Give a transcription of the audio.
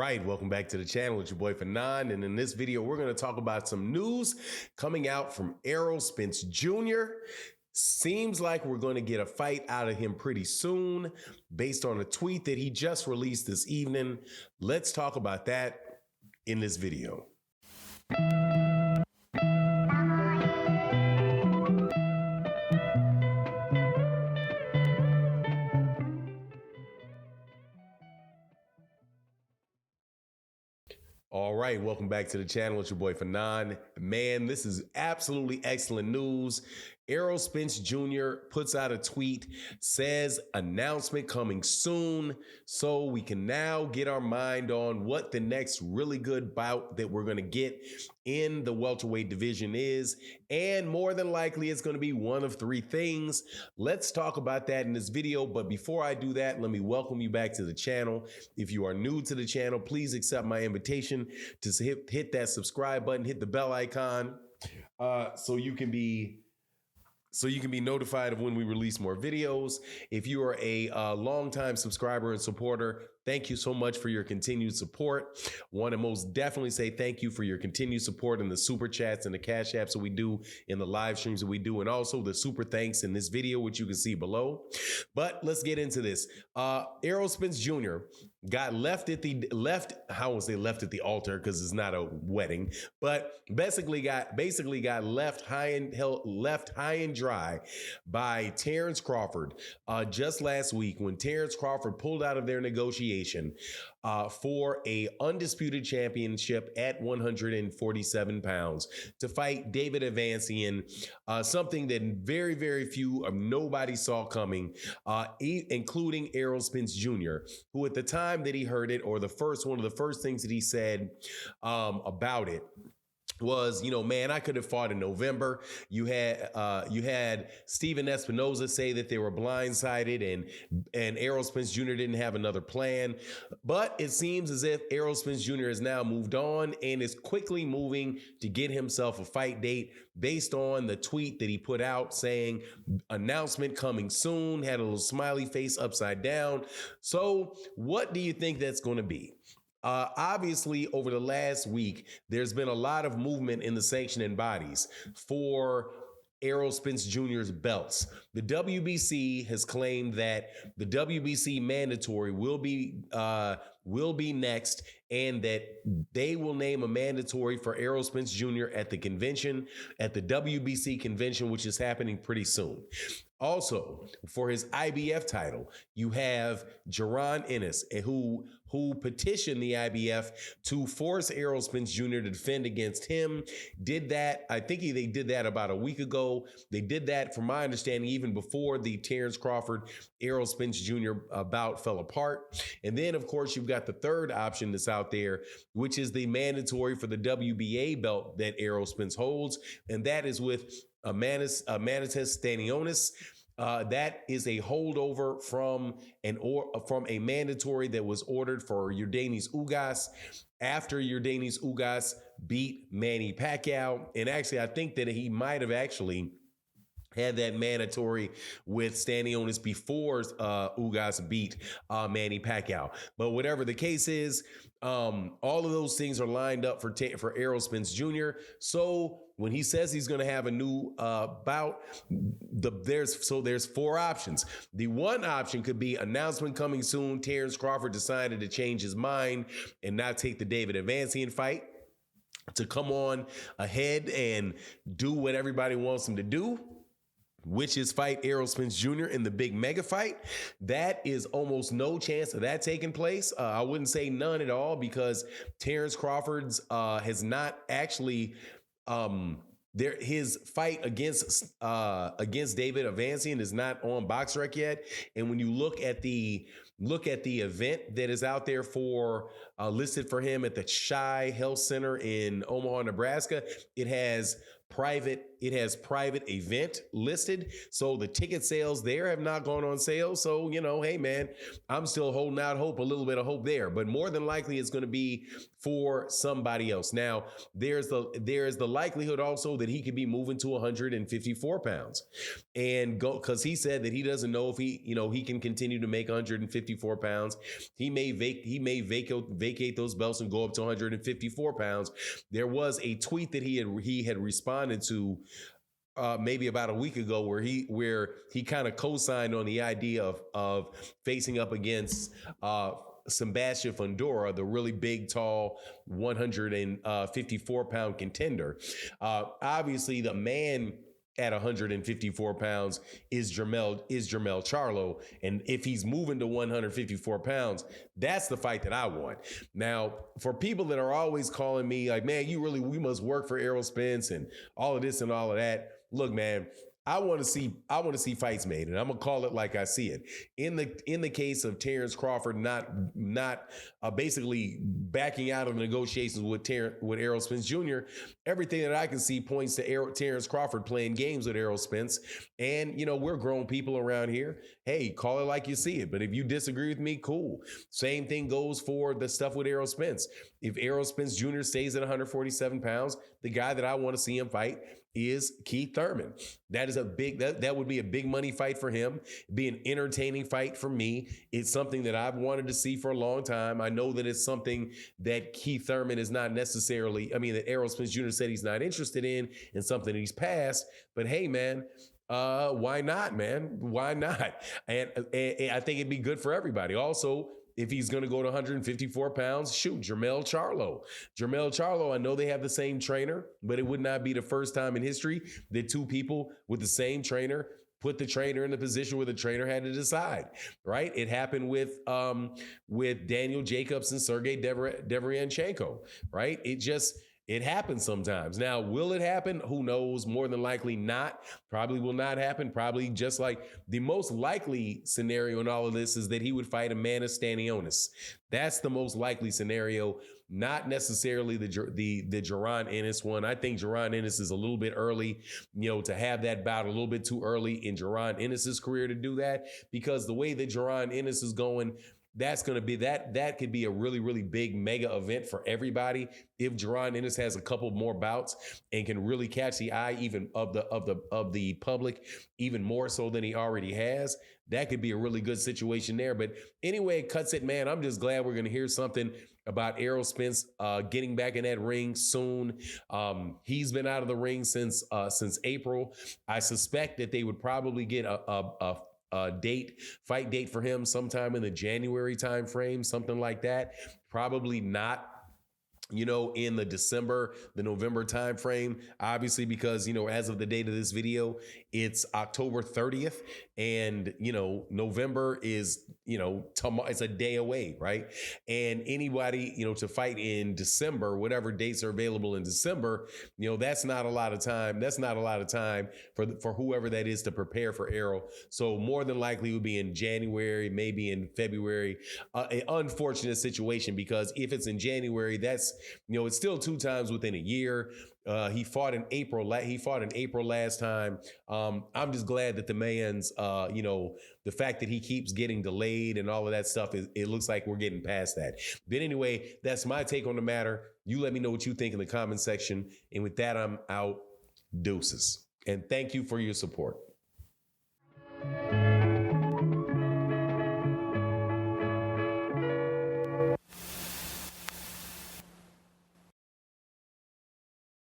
right, welcome back to the channel. It's your boy Fanon, and in this video, we're going to talk about some news coming out from Errol Spence Jr. Seems like we're going to get a fight out of him pretty soon based on a tweet that he just released this evening. Let's talk about that in this video. All right, welcome back to the channel. It's your boy Fanon. Man, this is absolutely excellent news. Errol Spence Jr. puts out a tweet, says announcement coming soon. So we can now get our mind on what the next really good bout that we're going to get in the welterweight division is. And more than likely, it's going to be one of three things. Let's talk about that in this video. But before I do that, let me welcome you back to the channel. If you are new to the channel, please accept my invitation to hit that subscribe button, hit the bell icon, so you can be notified of when we release more videos. If you are a longtime subscriber and supporter, thank you so much for your continued support. Want to most definitely say thank you for your continued support in the super chats and the cash apps that we do, in the live streams that we do, and also the super thanks in this video, which you can see below. But let's get into this. Errol Spence Jr. got left at the altar, because it's not a wedding, but basically got left high and dry by Terrence Crawford just last week, when Terrence Crawford pulled out of their negotiation for a undisputed championship at 147 pounds to fight David Avancian, something that very, very few of nobody saw coming, including Errol Spence Jr., who at the time that he heard it, or one of the first things that he said about it, was, man, I could have fought in November. You had Steven Espinoza say that they were blindsided and Errol Spence Jr. didn't have another plan. But it seems as if Errol Spence Jr. has now moved on and is quickly moving to get himself a fight date based on the tweet that he put out saying announcement coming soon, had a little smiley face upside down. So what do you think that's going to be? Obviously, over the last week, there's been a lot of movement in the sanctioning bodies for Errol Spence Jr.'s belts. The WBC has claimed that the WBC mandatory will be next, and that they will name a mandatory for Errol Spence Jr. at the convention, at the WBC convention, which is happening pretty soon. Also, for his IBF title, you have Jaron Ennis, who petitioned the IBF to force Errol Spence Jr. to defend against him. Did that, I think they did that about a week ago. They did that, from my understanding, even before the Terrence Crawford, Errol Spence Jr. bout fell apart. And then, of course, you've got the third option that's out there, which is the mandatory for the WBA belt that Errol Spence holds, and that is with Manitas Stanionis. That is a holdover from a mandatory that was ordered for Yordenis Ugas after Yordenis Ugas beat Manny Pacquiao. And actually, I think that he might have actually had that mandatory with Stanionis before Ugas beat Manny Pacquiao. But whatever the case is, all of those things are lined up for Errol Spence Jr. So when he says he's going to have a new bout, there's four options. The one option could be announcement coming soon. Terrence Crawford decided to change his mind and not take the David Avancian fight, to come on ahead and do what everybody wants him to do, which is fight Errol Spence Jr. in the big mega fight. That is almost no chance of that taking place. I wouldn't say none at all, because Terrence Crawford's has not actually his fight against David Avancian is not on BoxRec yet. And when you look at the event that is out there for listed for him at the Chi Health Center in Omaha, Nebraska, it has It has private event listed. So the ticket sales there have not gone on sale. So, hey man, I'm still holding out hope, a little bit of hope there, but more than likely it's going to be for somebody else. Now, there's the likelihood also that he could be moving to 154 pounds and go, because he said that he doesn't know if he can continue to make 154 pounds. He may vacate those belts and go up to 154 pounds. There was a tweet that he had responded to maybe about a week ago where he kind of co-signed on the idea of facing up against Sebastian Fundora, the really big, tall, 154-pound contender. Obviously, the man at 154 pounds is Jermell Charlo. And if he's moving to 154 pounds, that's the fight that I want. Now, for people that are always calling me like, man, we must work for Errol Spence and all of this and all of that. Look, man, I want to see fights made, and I'm gonna call it like I see it. In the case of Terrence Crawford not basically backing out of negotiations with Errol Spence Jr., everything that I can see points to Terrence Crawford playing games with Errol Spence. And we're grown people around here. Hey, call it like you see it. But if you disagree with me, cool. Same thing goes for the stuff with Errol Spence. If Errol Spence Jr. stays at 147 pounds, the guy that I want to see him fight is Keith Thurman. That is that would be a big money fight for him. Be an entertaining fight for me. It's something that I've wanted to see for a long time. I know that it's something that Keith Thurman is not necessarily, that Errol Spence Jr. said he's not interested in, and something that he's passed. But hey, man, why not, man? Why not? And I think it'd be good for everybody. Also, if he's going to go to 154 pounds, shoot, Jermell Charlo, I know they have the same trainer, but it would not be the first time in history that two people with the same trainer put the trainer in the position where the trainer had to decide, right? It happened with Daniel Jacobs and Sergey Deveryanchenko, right? It happens sometimes. Now, will it happen? Who knows? More than likely not. Probably will not happen. Probably just like the most likely scenario in all of this is that he would fight Amanda Stanionis. That's the most likely scenario, not necessarily the Jaron Ennis one. I think Jaron Ennis is a little bit early, to have that bout a little bit too early in Jaron Ennis's career to do that, because the way that Jaron Ennis is going, that's going to be that could be a really, really big mega event for everybody. If Jaron Ennis has a couple more bouts and can really catch the eye even of the public, even more so than he already has, that could be a really good situation there. But anyway, it cuts it, man. I'm just glad we're going to hear something about Errol Spence getting back in that ring soon. He's been out of the ring since April. I suspect that they would probably get a fight date for him sometime in the January time frame, something like that. Probably not in the November time frame, obviously, because as of the date of this video, it's October 30th, and November is tomorrow. It's a day away, right? And anybody to fight in December, whatever dates are available in December, that's not a lot of time. That's not a lot of time for whoever that is to prepare for Errol. So more than likely it would be in January, maybe in February. An unfortunate situation, because if it's in January, that's it's still 2 times within a year. He fought in April. He fought in April last time. I'm just glad that the man's, the fact that he keeps getting delayed and all of that stuff, it looks like we're getting past that. But anyway, that's my take on the matter. You let me know what you think in the comment section. And with that, I'm out. Deuces. And thank you for your support.